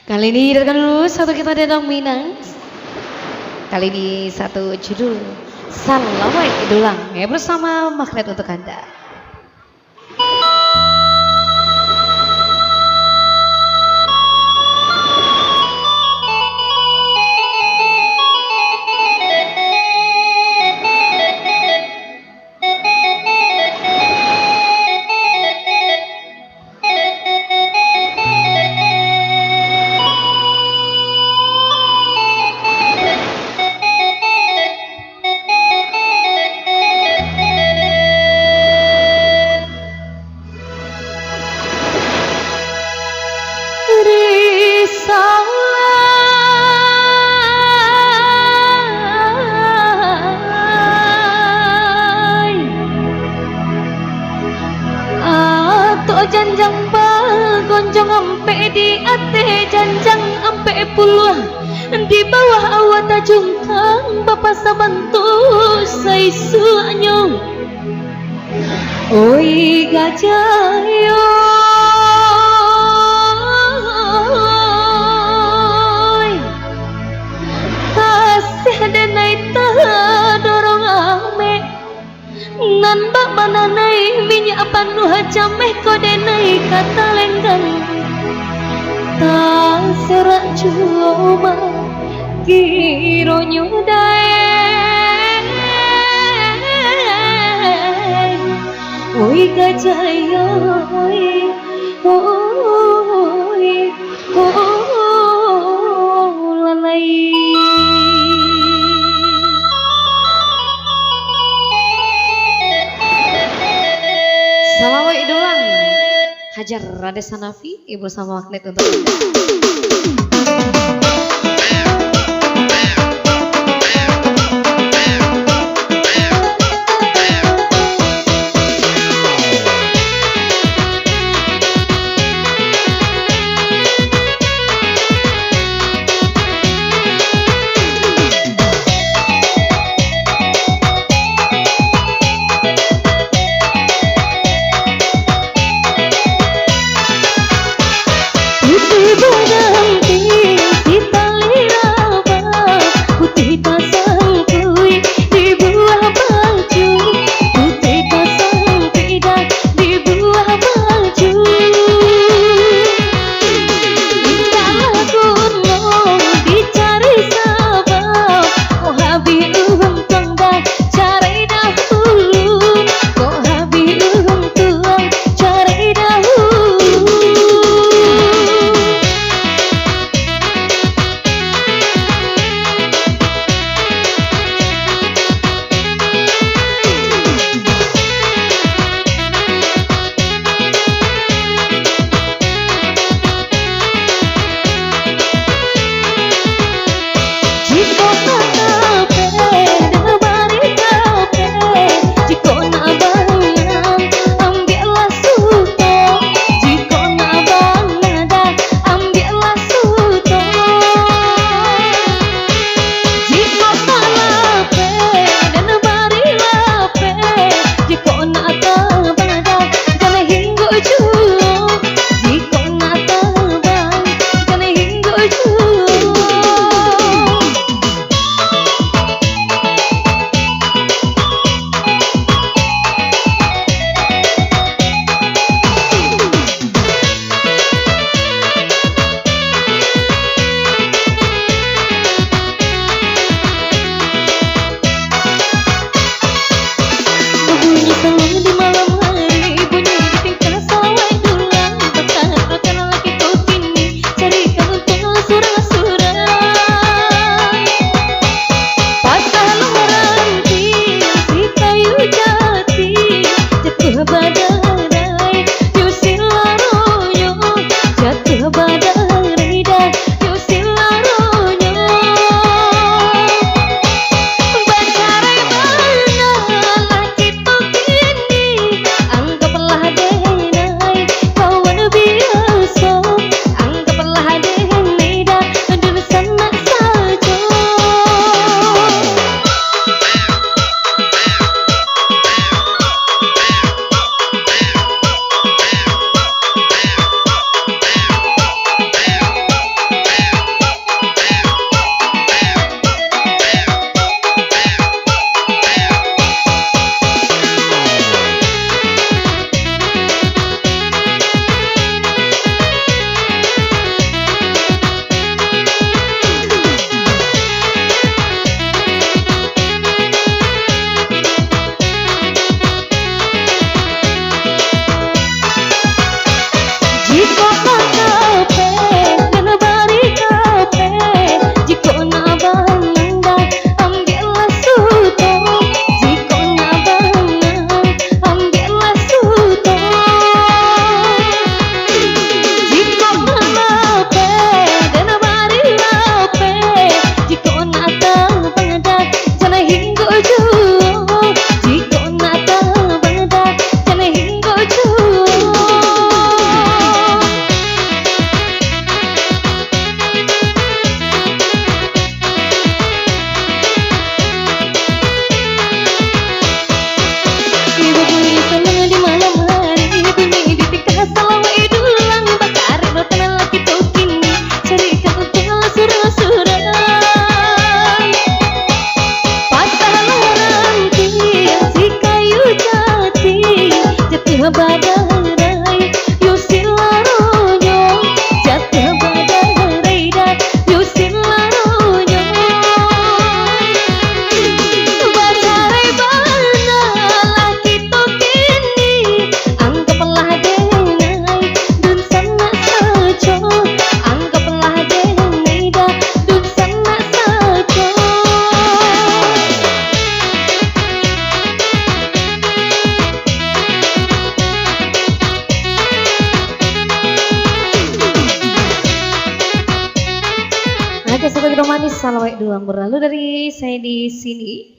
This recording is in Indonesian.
Kali ini datang dulu satu kita Dedong Minang. Kali ini satu judul Selamat Idulang ya bersama Magnet untuk Anda. Janjang gonjong ampe di ate janjang ampe puluh di bawah awat tajungkang bapak sabantu sai suanyong oi gajah yo kasih denai tah dorong ame nan bak mananai minyak panuh jameh kodenai kata lenggang tak serak cuma kiro nyudai oi gajah yo oi lalai. Selamat Idulang Hajar Rades Hanafi Ibu sama Magnet untuk Anda. Oke, satu romanis salawat doang berlalu dari saya di sini.